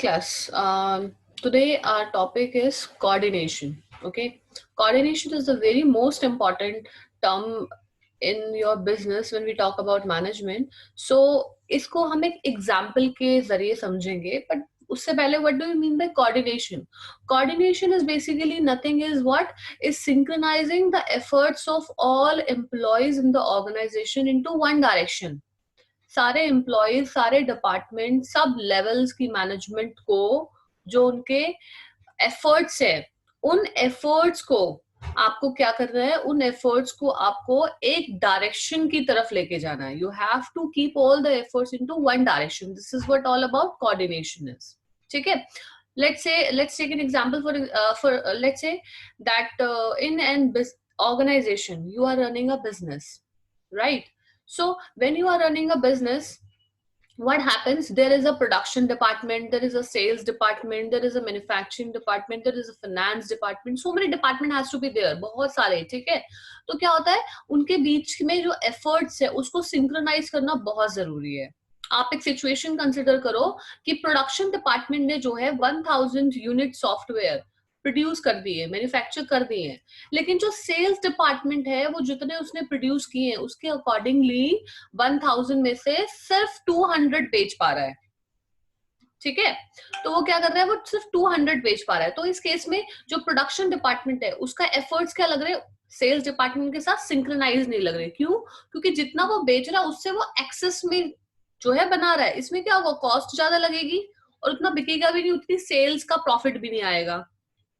class. Today our topic is coordination. Okay, coordination is the very most important term in your business when we talk about management. So इसको हम एक example के जरिए समझेंगे. But उससे पहले what do you mean by coordination? Coordination is basically nothing is what is synchronizing the efforts of all employees in the organization into one direction. सारे employees, सारे डिपार्टमेंट, सब लेवल्स की मैनेजमेंट को जो उनके एफर्ट्स है, उन एफर्ट्स को आपको क्या करना है, उन एफर्ट्स को आपको एक डायरेक्शन की तरफ लेके जाना है. You have to keep all the efforts into one direction. This is what all about coordination is. ठीक है, let's take an example for let's say that in an organization you are running a business, right? So when you are running a business, what happens? There is a production department, there is a sales department, there is a manufacturing department, there is a finance department. So many department has to be there. बहुत सारे. ठीक है, तो क्या होता है, उनके बीच में जो efforts है उसको synchronize करना बहुत जरूरी है. आप एक सिचुएशन कंसिडर करो कि प्रोडक्शन डिपार्टमेंट ने जो है 1000 यूनिट सॉफ्टवेयर प्रोड्यूस कर दिए, मैन्युफैक्चर कर दिए हैं, लेकिन जो सेल्स डिपार्टमेंट है वो जितने उसने प्रोड्यूस किए हैं उसके अकॉर्डिंगली 1000 में से सिर्फ 200 बेच पा रहा है. ठीक है, तो वो क्या कर रहा है, वो सिर्फ 200 बेच पा रहा है. तो इस केस में जो प्रोडक्शन डिपार्टमेंट है उसका एफर्ट्स क्या लग रहे हैं, सेल्स डिपार्टमेंट के साथ सिंक्रोनाइज नहीं लग रहे. क्यों? क्योंकि जितना वो बेच रहा है उससे वो एक्सेस में जो है बना रहा है. इसमें क्या होगा, कॉस्ट ज्यादा लगेगी और उतना बिकेगा भी नहीं, उतनी सेल्स का प्रॉफिट भी नहीं आएगा.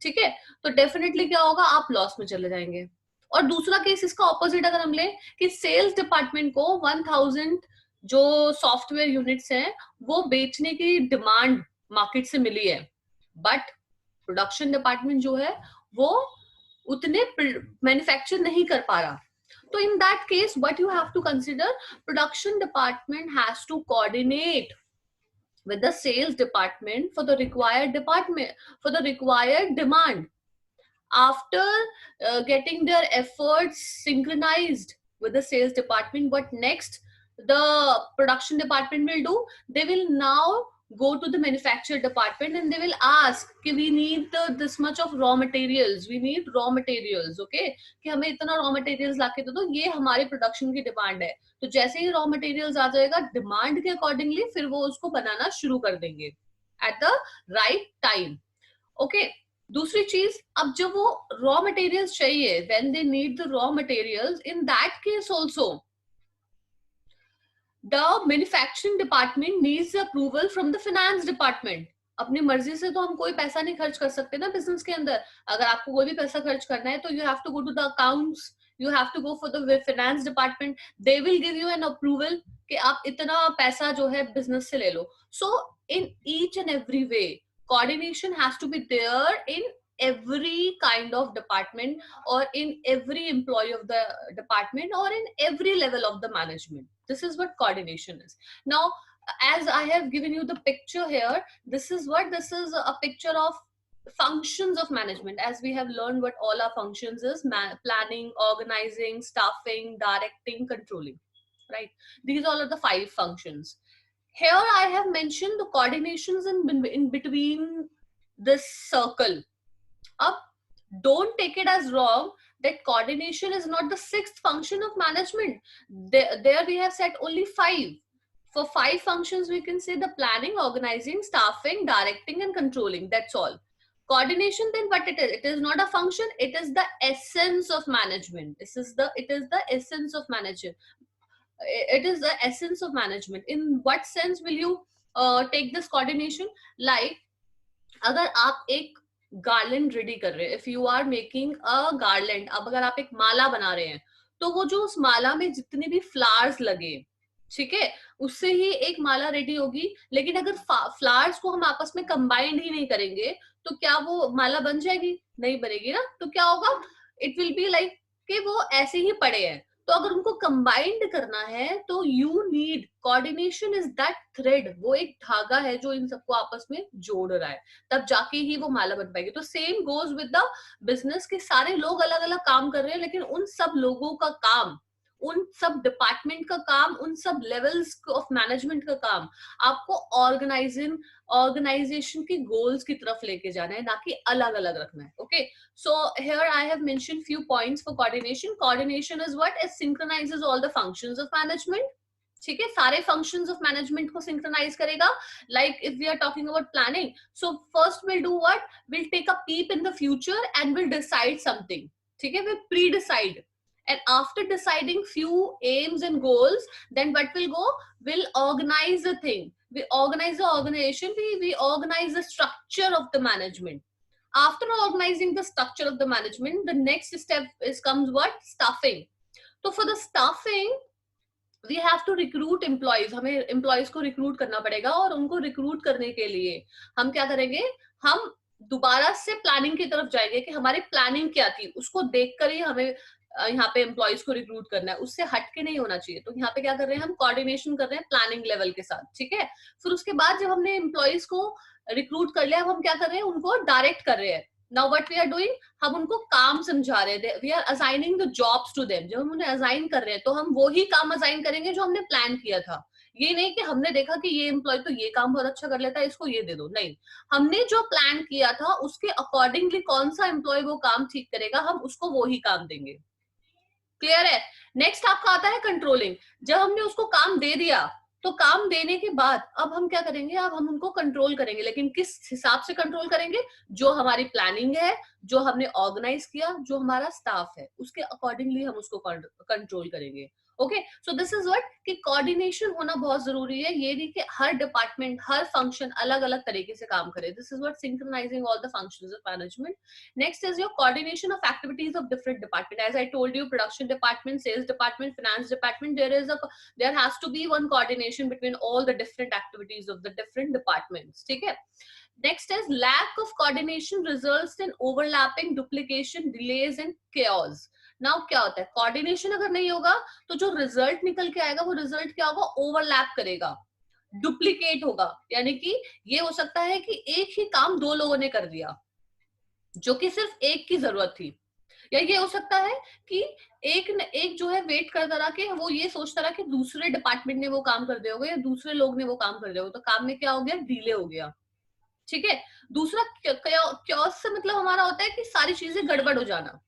ठीक है, तो डेफिनेटली क्या होगा, आप लॉस में चले जाएंगे. और दूसरा केस इसका ऑपोजिट अगर हम ले कि सेल्स डिपार्टमेंट को 1000 जो सॉफ्टवेयर यूनिट्स हैं वो बेचने की डिमांड मार्केट से मिली है, बट प्रोडक्शन डिपार्टमेंट जो है वो उतने मैन्युफैक्चर नहीं कर पा रहा. So in that case, what you have to consider, production department has to coordinate with the sales department for the required demand. After getting their efforts synchronized with the sales department, what next the production department will do? They will now go to the manufacturer department and they will ask कि we need this much of raw materials, we need raw materials, okay, कि हमें इतना raw materials लाके दे दो, ये हमारे production की demand है. तो जैसे ही raw materials आ जाएगा demand के accordingly फिर वो उसको बनाना शुरू कर देंगे at the right time. Okay, दूसरी चीज, अब जब वो raw materials चाहिए, when they need the raw materials, in that case also the manufacturing department needs approval from the finance department. अपनी मर्जी से तो हम कोई पैसा नहीं खर्च कर सकते ना बिजनेस के अंदर. अगर आपको कोई भी पैसा खर्च करना है तो you have to go to the accounts, you have to go for the finance department. They will give you an approval कि आप इतना पैसा जो है बिजनेस से ले लो. So in each and every way, coordination has to be there in every kind of department or in every employee of the department or in every level of the management. This is what coordination is. Now, as I have given you the picture here, this is a picture of functions of management. As we have learned what all our functions is: planning, organizing, staffing, directing, controlling, right? These all are the 5 functions. Here I have mentioned the coordinations in between this circle. Up, don't take it as wrong that coordination is not the 6th function of management. There we have set only 5. For 5 functions we can say the planning, organizing, staffing, directing and controlling. That's all. Coordination, then what it is? It is not a function, it is the essence of management. It is the essence of management. It is the essence of management. In what sense will you take this coordination? Like, अगर आप एक garland ready कर रहे हैं, if you are making a garland, अब अगर आप एक माला बना रहे हैं तो वो जो उस माला में जितने भी फ्लावर्स लगे, ठीक है, उससे ही एक माला रेडी होगी. लेकिन अगर फ्लावर्स को हम आपस में कंबाइंड ही नहीं करेंगे तो क्या वो माला बन जाएगी? नहीं बनेगी ना. तो क्या होगा, इट विल बी लाइक कि वो ऐसे ही पड़े हैं. तो अगर उनको कंबाइंड करना है तो you need coordination is that thread. वो एक धागा है जो इन सबको आपस में जोड़ रहा है, तब जाके ही वो माला बन पाएगी. तो same goes with the business के सारे लोग अलग अलग काम कर रहे हैं, लेकिन उन सब लोगों का काम उन सब डिपार्टमेंट का काम, उन सब लेवल्स ऑफ मैनेजमेंट का काम आपको ऑर्गेनाइजेशन की गोल्स की तरफ लेके जाना है, ना कि अलग अलग रखना है. Okay, so here I have mention few points for coordination. Coordination is what? It synchronises all the functions of management. ठीक है, सारे फंक्शंस ऑफ मैनेजमेंट को सिंक्रोनाइज करेगा. Like if we are talking about planning, so first will do what? Will take a peep in the future and will decide something. ठीक है, will predecide, and after deciding few aims and goals, then what will go? Will organize the thing, we organize the organization, we organize the structure of the management. After organizing the structure of the management, the next step is comes what? Staffing. So for the staffing, we have to recruit employees. हमें employees को recruit करना पड़ेगा, और उनको recruit करने के लिए हम क्या करेंगे? हम दोबारा से प्लानिंग की तरफ जाएंगे कि हमारी प्लानिंग क्या थी, उसको देखकर ही हमें यहाँ पे एम्प्लॉयज को रिक्रूट करना है, उससे हट के नहीं होना चाहिए. तो यहाँ पे क्या कर रहे हैं? हम कोऑर्डिनेशन कर रहे हैं प्लानिंग लेवल के साथ. ठीक है, फिर उसके बाद जब हमने एम्प्लॉयज को रिक्रूट कर लिया, अब हम क्या कर रहे हैं? उनको डायरेक्ट कर रहे हैं. Now what we are doing? हम उनको काम समझा रहे हैं. We are assigning the jobs to them. जब हम उन्हें असाइन कर रहे हैं तो हम वो ही काम असाइन करेंगे जो हमने प्लान किया था. ये नहीं कि हमने देखा कि ये एम्प्लॉय तो ये काम बहुत अच्छा कर लेता है, इसको ये दे दो. नहीं, हमने जो प्लान किया था उसके अकॉर्डिंगली कौन सा एम्प्लॉय वो काम ठीक करेगा, हम उसको वो ही काम देंगे. क्लियर है? नेक्स्ट आपका आता है कंट्रोलिंग. जब हमने उसको काम दे दिया, तो काम देने के बाद अब हम क्या करेंगे? अब हम उनको कंट्रोल करेंगे. लेकिन किस हिसाब से कंट्रोल करेंगे? जो हमारी प्लानिंग है, जो हमने ऑर्गेनाइज किया, जो हमारा स्टाफ है, उसके अकॉर्डिंगली हम उसको कंट्रोल करेंगे. Okay, so this is what कि कोऑर्डिनेशन होना बहुत जरूरी है. ये नहीं कि हर डिपार्टमेंट, हर फंक्शन अलग अलग तरीके से काम करे. This is what synchronising all the functions of management. Next is your coordination of activities of different department. As I told you, production department, sales department, finance department, there has to be one coordination between all the different activities of the different departments. ठीक है? Next is lack of coordination results in overlapping, duplication, delays and chaos. Now क्या होता है? Coordination अगर नहीं होगा तो जो रिजल्ट निकल के आएगा, वो रिजल्ट क्या होगा? ओवरलैप करेगा, डुप्लीकेट होगा. यानी कि ये हो सकता है कि एक ही काम दो लोगों ने कर दिया, जो कि सिर्फ एक की जरूरत थी. या ये हो सकता है कि एक जो है वेट करता रहा कि वो ये सोचता रहा कि दूसरे डिपार्टमेंट ने वो काम कर दिया होगा, या दूसरे लोग ने वो काम कर दिया होगा, तो काम में क्या हो गया? डिले हो गया. ठीक है. दूसरा क्योस से मतलब हमारा होता है कि सारी चीजें गड़बड़ हो जाना.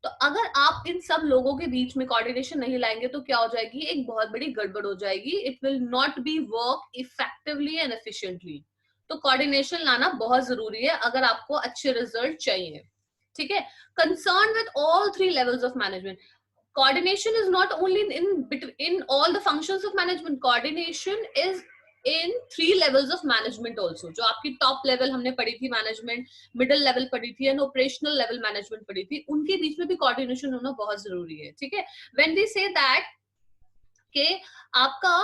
तो अगर आप इन सब लोगों के बीच में कोऑर्डिनेशन नहीं लाएंगे तो क्या हो जाएगी? एक बहुत बड़ी गड़बड़ हो जाएगी. It will not be work effectively and efficiently. तो कोऑर्डिनेशन लाना बहुत जरूरी है अगर आपको अच्छे रिजल्ट चाहिए. ठीक है. Concern with all three levels of management. Coordination is not only in all the functions of management. Coordination is in three levels of management also. जो आपकी top level हमने पढ़ी थी management, middle level पढ़ी थी and operational level management पढ़ी थी, उनके बीच में भी coordination होना बहुत जरूरी है. ठीक है. When we say that कि आपका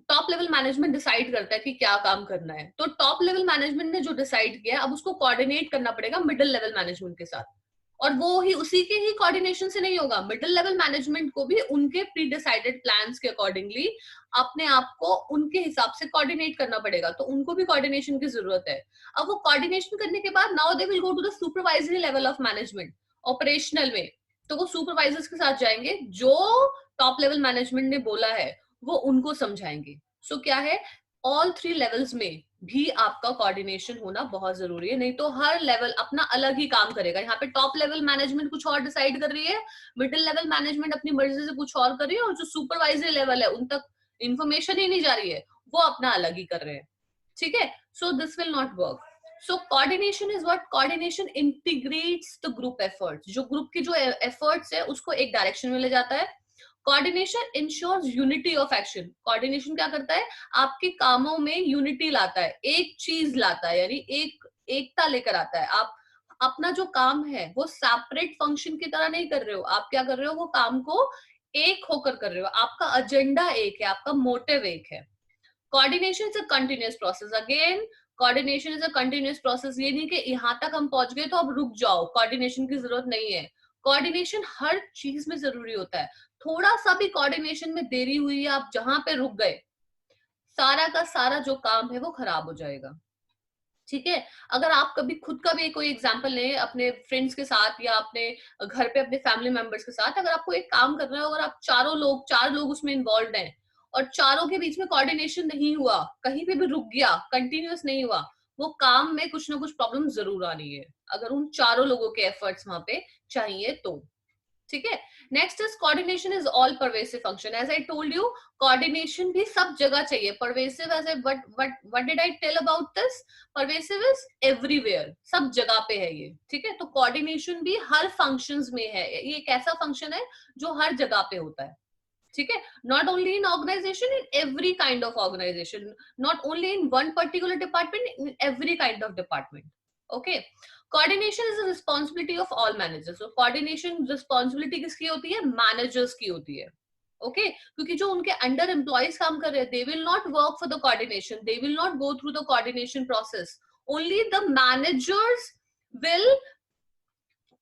टॉप लेवल मैनेजमेंट डिसाइड करता है कि क्या काम करना है, तो टॉप लेवल मैनेजमेंट ने जो डिसाइड किया अब उसको कोऑर्डिनेट करना पड़ेगा मिडिल लेवल मैनेजमेंट के साथ. और वो ही उसी के ही कोऑर्डिनेशन से नहीं होगा. मिडिल लेवल मैनेजमेंट को भी उनके प्री डिसाइडेड प्लान्स के अकॉर्डिंगली अपने आप को उनके हिसाब से कोऑर्डिनेट करना पड़ेगा. तो उनको भी कोऑर्डिनेशन की जरूरत है. अब वो कोऑर्डिनेशन करने के बाद now they will go to the supervisory level of management. Operational में तो वो सुपरवाइजर्स के साथ जाएंगे, जो टॉप लेवल मैनेजमेंट ने बोला है वो उनको समझाएंगे. सो क्या है? ऑल थ्री लेवल्स में भी आपका कोऑर्डिनेशन होना बहुत जरूरी है. नहीं तो हर लेवल अपना अलग ही काम करेगा. यहाँ पे टॉप लेवल मैनेजमेंट कुछ और डिसाइड कर रही है, मिडिल लेवल मैनेजमेंट अपनी मर्जी से कुछ और कर रही है, और जो सुपरवाइजरी लेवल है उन तक इंफॉर्मेशन ही नहीं जा रही है, वो अपना अलग ही कर रहे हैं. ठीक है. So this will not work. So coordination is what? Coordination integrates the group efforts. जो ग्रुप की जो efforts है उसको एक डायरेक्शन में ले जाता है. Coordination ensures unity of action. Coordination क्या करता है? आपके कामों में यूनिटी लाता है, एक चीज लाता है, यानी एकता लेकर आता है. आप अपना जो काम है वो सेपरेट फंक्शन की तरह नहीं कर रहे हो. आप क्या कर रहे हो? वो काम को एक होकर कर रहे हो. आपका एजेंडा एक है, आपका मोटिव एक है. Coordination is a continuous process. Again coordination is a continuous process. ये नहीं कि यहाँ तक हम पहुंच गए तो अब रुक जाओ, कोऑर्डिनेशन की जरूरत नहीं है. कोऑर्डिनेशन हर चीज में जरूरी होता है. थोड़ा सा भी कोऑर्डिनेशन में देरी हुई है, आप जहां पे रुक गए, सारा का सारा जो काम है वो खराब हो जाएगा. ठीक है। अगर आप कभी खुद का भी कोई एग्जांपल लें अपने फ्रेंड्स के साथ या अपने घर पे अपने फैमिली मेंबर्स के साथ, अगर आपको एक काम करना है और आप चार लोग उसमें इन्वॉल्व हैं और चारों के बीच में कोऑर्डिनेशन नहीं हुआ, कहीं पे भी रुक गया, कंटिन्यूअस नहीं हुआ, वो काम में कुछ ना कुछ प्रॉब्लम जरूर आ रही है, अगर उन चारों लोगों के एफर्ट्स वहां पे चाहिए तो। ठीक है। Next is coordination is all pervasive function. As I told you, coordination भी सब जगह चाहिए। Pervasive as a what did I tell about this? Pervasive is everywhere, सब जगह पे है ये। ठीक है। तो कोऑर्डिनेशन भी हर फंक्शंस में है, ये एक ऐसा फंक्शन है जो हर जगह पे होता है। ठीक है। Not only in organisation, in every kind of organisation, not only in one particular department, in every kind of department. Okay. Coordination is the responsibility of all managers. तो कोऑर्डिनेशन रिस्पॉन्सिबिलिटी किसकी होती है? मैनेजर्स की होती है। Okay क्योंकि जो उनके अंडर एम्प्लॉयज काम कर रहे हैं, they will not work for the coordination, they will not go through the coordination process. Only the managers will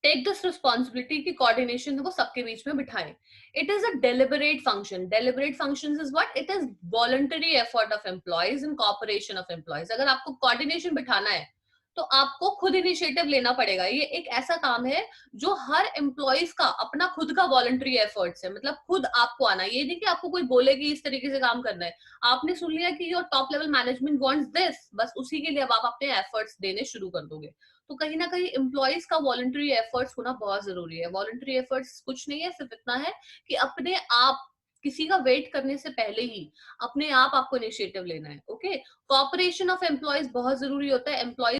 take this responsibility की कोऑर्डिनेशन वो सबके बीच में बिठाएं। It is a deliberate function. Deliberate function is what? It is voluntary effort of employees in cooperation of employees. अगर आपको coordination बिठाना है तो आपको खुद इनिशिएटिव लेना पड़ेगा। ये एक ऐसा काम है जो हर एम्प्लॉयज का अपना खुद का वॉलंटरी एफर्ट्स है, मतलब खुद आपको आना। ये नहीं कि आपको कोई बोले कि इस तरीके से काम करना है, आपने सुन लिया कि your top level management wants this, बस उसी के लिए अब आप अपने एफर्ट्स देने शुरू कर दोगे। तो कहीं ना कहीं एम्प्लॉयज का वॉलंटरी एफर्ट्स होना बहुत जरूरी है। वॉलंटरी एफर्ट्स कुछ नहीं है, सिर्फ इतना है कि अपने आप, किसी का वेट करने से पहले ही अपने आप आपको इनिशिएटिव लेना है। ओके। कॉपरेशन ऑफ एम्प्लॉयज बहुत जरूरी होता है। एम्प्लॉयज